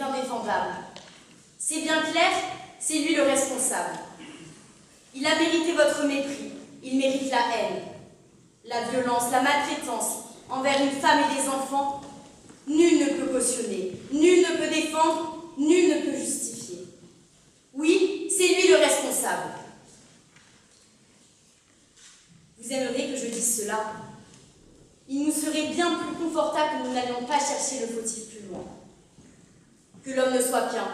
indéfendable. C'est bien clair, c'est lui le responsable. Il a mérité votre mépris, il mérite la haine, la violence, la maltraitance envers une femme et des enfants. Nul ne peut cautionner, nul ne peut défendre, nul ne peut justifier. Oui, c'est lui le responsable. Vous aimeriez que je dise cela? Il nous serait bien plus confortable que nous n'allions pas chercher le fautif plus loin. Que l'homme ne soit qu'un,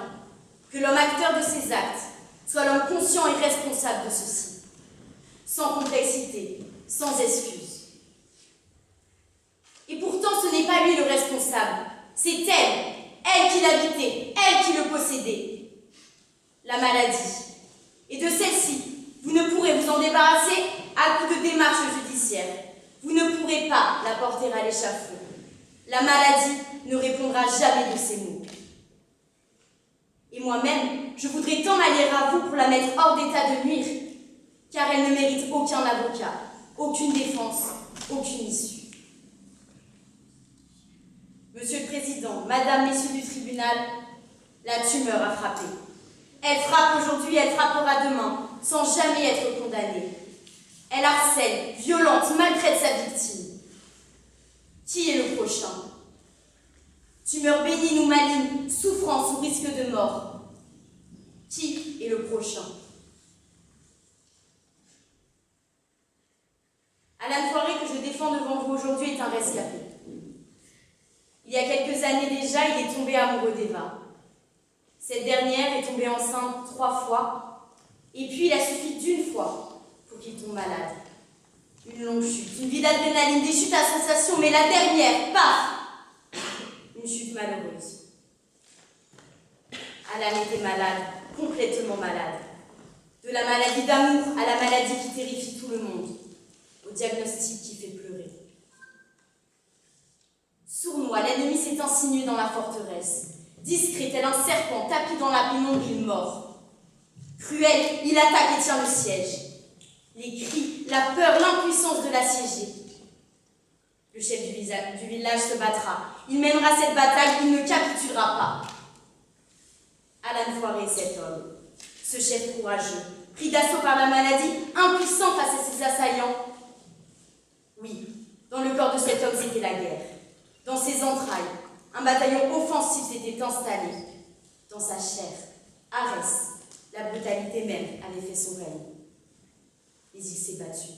que l'homme acteur de ses actes soit l'homme conscient et responsable de ceci, sans complexité, sans excuse. Et pourtant, ce n'est pas lui le responsable, c'est elle qui l'habitait, elle qui le possédait. La maladie. Et de celle-ci, vous ne pourrez vous en débarrasser à coup de démarches judiciaires. Vous ne pourrez pas la porter à l'échafaud. La maladie ne répondra jamais de ces mots. Et moi-même, je voudrais tant m'allier à vous pour la mettre hors d'état de nuire, car elle ne mérite aucun avocat, aucune défense, aucune issue. Monsieur le Président, Madame, Messieurs du tribunal, la tumeur a frappé. Elle frappe aujourd'hui, elle frappera demain, sans jamais être condamnée. Elle harcèle, violente, maltraite sa victime. Qui est le prochain? Tumeur bénigne ou maligne, souffrance ou risque de mort. Qui est le prochain? Alan Foiré, que je défends devant vous aujourd'hui, est un rescapé. Il y a quelques années déjà, il est tombé amoureux d'Eva. Cette dernière est tombée enceinte 3 fois, et puis il a suffi d'une fois pour qu'il tombe malade. Une longue chute, une vie d'adrénaline, des chutes à sensation, mais la dernière, paf! Une chute malheureuse. Alan était malade, complètement malade. De la maladie d'amour à la maladie qui terrifie tout le monde, au diagnostic qui fait pleurer. Sournois, l'ennemi s'est insinué dans la forteresse. Discret tel un serpent, tapis dans la pénombre, il mord. Cruel, il attaque et tient le siège. Les cris, la peur, l'impuissance de l'assiégé. Le chef du village se battra. Il mènera cette bataille, il ne capitulera pas. Alan Foiré, cet homme, ce chef courageux, pris d'assaut par la maladie, impuissant face à ses assaillants. Oui, dans le corps de cet homme, c'était la guerre. Dans ses entrailles, un bataillon offensif s'était installé. Dans sa chair, Arès, la brutalité même, avait fait son règne. Mais il s'est battu.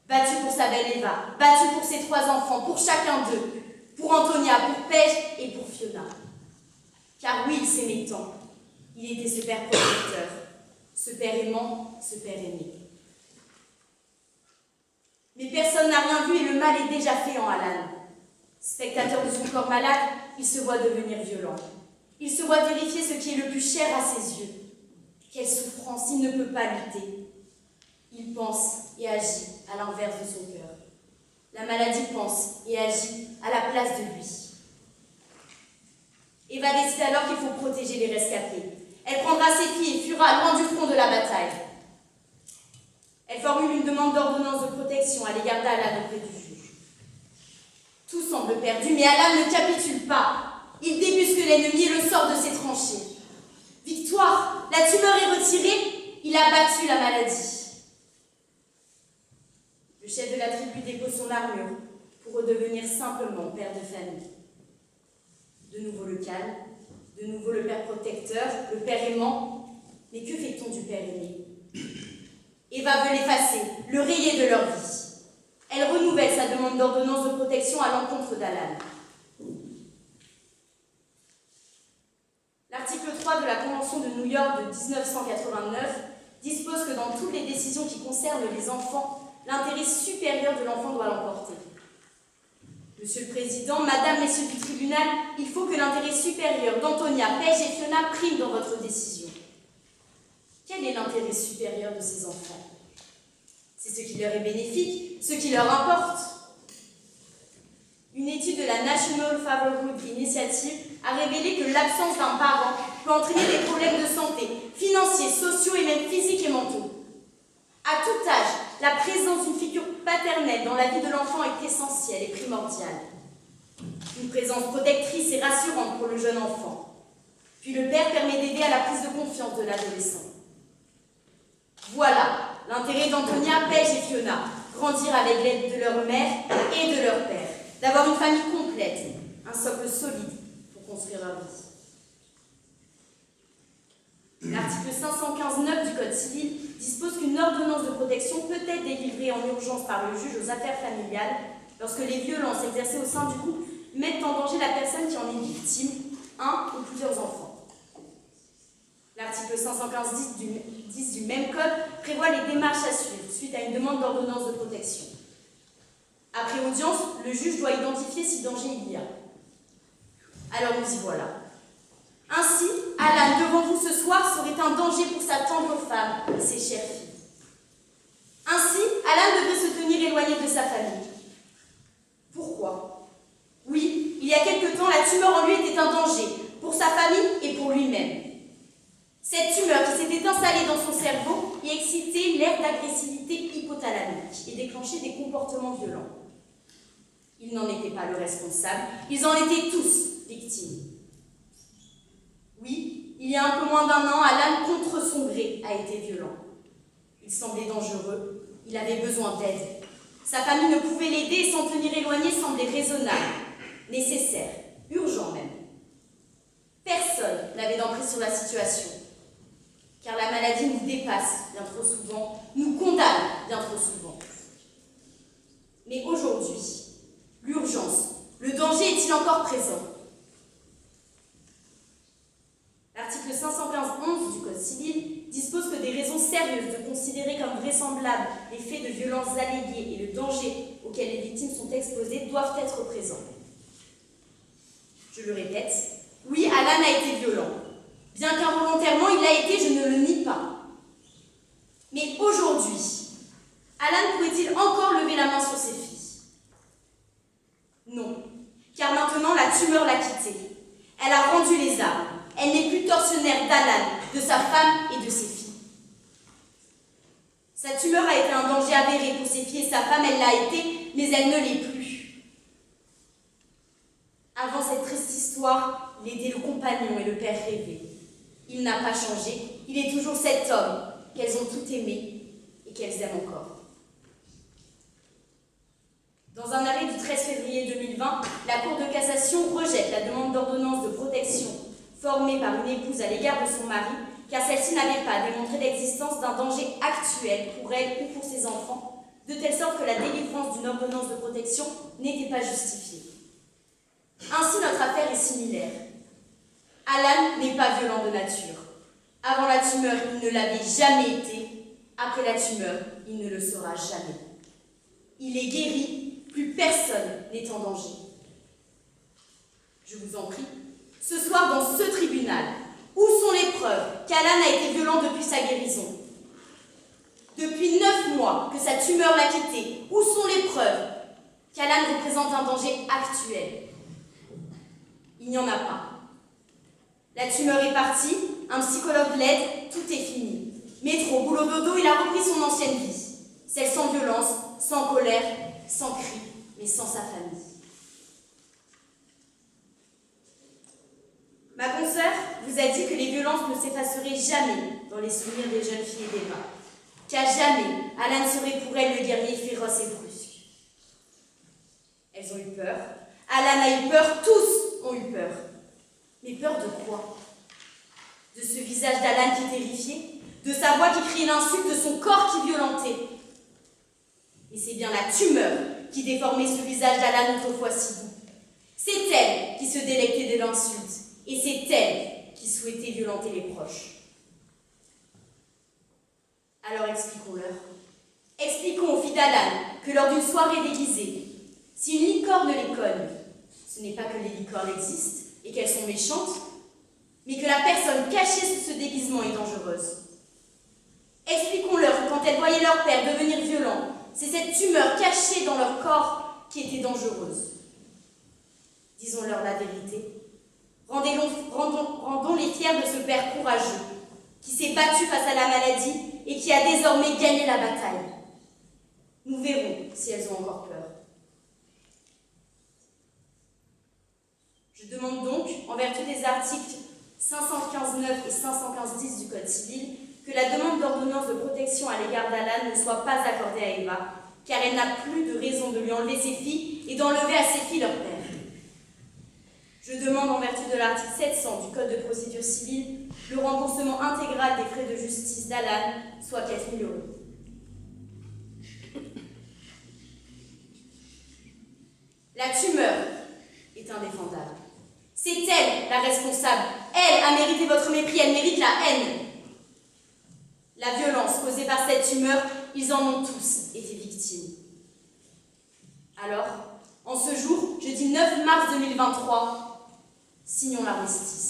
Battu pour sa belle Eva, battu pour ses 3 enfants, pour chacun d'eux, pour Antonia, pour Paige et pour Fiona. Car oui, il s'aimait tant. Il était ce père protecteur, ce père aimant, ce père aimé. Mais personne n'a rien vu et le mal est déjà fait en Alan. Spectateur de son corps malade, il se voit devenir violent. Il se voit terrifier ce qui est le plus cher à ses yeux. Quelle souffrance, il ne peut pas lutter. Il pense et agit à l'inverse de son cœur. La maladie pense et agit à la place de lui. Eva décide alors qu'il faut protéger les rescapés. Elle prendra ses filles et fuira loin du front de la bataille. Elle formule une demande d'ordonnance de protection à l'égard d'Alan auprès du juge. Tout semble perdu, mais Alan ne capitule pas. Il débusque l'ennemi et le sort de ses tranchées. Victoire! La tumeur est retirée, il a battu la maladie. Le chef de la tribu dépose son armure pour redevenir simplement père de famille. De nouveau le calme, de nouveau le père protecteur, le père aimant. Mais que fait-on du père aimé? Eva veut l'effacer, le rayer de leur vie. Elle renouvelle sa demande d'ordonnance de protection à l'encontre d'Alan. L'article 3 de la Convention de New York de 1989 dispose que dans toutes les décisions qui concernent les enfants, l'intérêt supérieur de l'enfant doit l'emporter. Monsieur le Président, Madame, Messieurs du tribunal, il faut que l'intérêt supérieur d'Antonia, Paige et Fiona prime dans votre décision. Quel est l'intérêt supérieur de ces enfants? C'est ce qui leur est bénéfique, ce qui leur importe. Une étude de la National Fatherhood Initiative a révélé que l'absence d'un parent peut entraîner des problèmes de santé, financiers, sociaux et même physiques et mentaux. À tout âge, la présence d'une figure paternelle dans la vie de l'enfant est essentielle et primordiale. Une présence protectrice et rassurante pour le jeune enfant. Puis le père permet d'aider à la prise de confiance de l'adolescent. Voilà l'intérêt d'Antonia, Paige et Fiona, grandir avec l'aide de leur mère et de leur père, d'avoir une famille complète, un socle solide pour construire leur vie. L'article 515-9 du Code civil dispose qu'une ordonnance de protection peut être délivrée en urgence par le juge aux affaires familiales lorsque les violences exercées au sein du couple mettent en danger la personne qui en est victime, un ou plusieurs enfants. L'article 515-10 du même code prévoit les démarches à suivre suite à une demande d'ordonnance de protection. Après audience, le juge doit identifier si danger il y a. Alors nous y voilà. Ainsi, Alan, devant vous ce soir, serait un danger pour sa tendre femme et ses chères filles. Ainsi, Alan devrait se tenir éloigné de sa famille. Pourquoi? Oui, il y a quelque temps, la tumeur en lui était un danger, pour sa famille et pour lui-même. Cette tumeur qui s'était installée dans son cerveau y excitait l'aire d'agressivité hypothalamique et déclenchait des comportements violents. Il n'en était pas le responsable, ils en étaient tous victimes. Oui, il y a un peu moins d'un an, Alan, contre son gré, a été violent. Il semblait dangereux, il avait besoin d'aide. Sa famille ne pouvait l'aider et s'en tenir éloigné semblait raisonnable, nécessaire, urgent même. Personne n'avait d'emprise sur la situation, car la maladie nous dépasse bien trop souvent, nous condamne bien trop souvent. Mais aujourd'hui, l'urgence, le danger est-il encore présent? L'article 515-11 du Code civil dispose que des raisons sérieuses de considérer comme vraisemblables les faits de violences alléguées et le danger auquel les victimes sont exposées doivent être présents. Je le répète, oui, Alan a été violent. Bien qu'involontairement, il l'a été, je ne le nie pas. Mais aujourd'hui, Alan pourrait-il encore lever la main sur ses filles? Non, car maintenant la tumeur l'a quitté. Elle a rendu les armes. Elle n'est plus tortionnaire d'Alan, de sa femme et de ses filles. Sa tumeur a été un danger avéré pour ses filles et sa femme, elle l'a été, mais elle ne l'est plus. Avant cette triste histoire, il était le compagnon et le père rêvé. Il n'a pas changé, il est toujours cet homme qu'elles ont tout aimé et qu'elles aiment encore. Dans un arrêt du 13 février 2020, la Cour de cassation rejette la demande d'ordonnance de protection formée par une épouse à l'égard de son mari, car celle-ci n'avait pas démontré l'existence d'un danger actuel pour elle ou pour ses enfants, de telle sorte que la délivrance d'une ordonnance de protection n'était pas justifiée. Ainsi, notre affaire est similaire. Alan n'est pas violent de nature. Avant la tumeur, il ne l'avait jamais été. Après la tumeur, il ne le sera jamais. Il est guéri, plus personne n'est en danger. Je vous en prie, ce soir dans ce tribunal, où sont les preuves qu'Alan a été violent depuis sa guérison? Depuis 9 mois que sa tumeur l'a quitté, où sont les preuves qu'Alan représente un danger actuel? Il n'y en a pas. La tumeur est partie, un psychologue l'aide, tout est fini. Métro, boulot dodo, il a repris son ancienne vie. Celle sans violence, sans colère, sans cri, mais sans sa famille. Ma consoeur vous a dit que les violences ne s'effaceraient jamais dans les souvenirs des jeunes filles et d'Emma. Qu'à jamais, Alan serait pour elles le guerrier féroce et brusque. Elles ont eu peur. Alan a eu peur, tous ont eu peur. Mais peur de quoi? De ce visage d'Alan qui terrifiait? De sa voix qui criait l'insulte? De son corps qui violentait? Et c'est bien la tumeur qui déformait ce visage d'Alan autrefois si doux. C'est elle qui se délectait de l'insulte. Et c'est elle qui souhaitait violenter les proches. Alors expliquons-leur. Expliquons aux filles d'Alan que lors d'une soirée déguisée, si une licorne les cogne, ce n'est pas que les licornes existent et qu'elles sont méchantes, mais que la personne cachée sous ce déguisement est dangereuse. Expliquons-leur que quand elles voyaient leur père devenir violent, c'est cette tumeur cachée dans leur corps qui était dangereuse. Disons-leur la vérité. Rendons-les fiers de ce père courageux, qui s'est battu face à la maladie et qui a désormais gagné la bataille. Nous verrons si elles ont encore peur. Je demande donc, en vertu des articles 515.9 et 515.10 du Code civil, que la demande d'ordonnance de protection à l'égard d'Alan ne soit pas accordée à Eva, car elle n'a plus de raison de lui enlever ses filles et d'enlever à ses filles leur père. Je demande en vertu de l'article 700 du Code de procédure civile le remboursement intégral des frais de justice d'Alan, soit 4 000 €. La tumeur est indéfendable. C'est elle la responsable. Elle a mérité votre mépris, elle mérite la haine. La violence causée par cette tumeur, ils en ont tous été victimes. Alors, en ce jour, jeudi 9 mars 2023, signons l'armistice.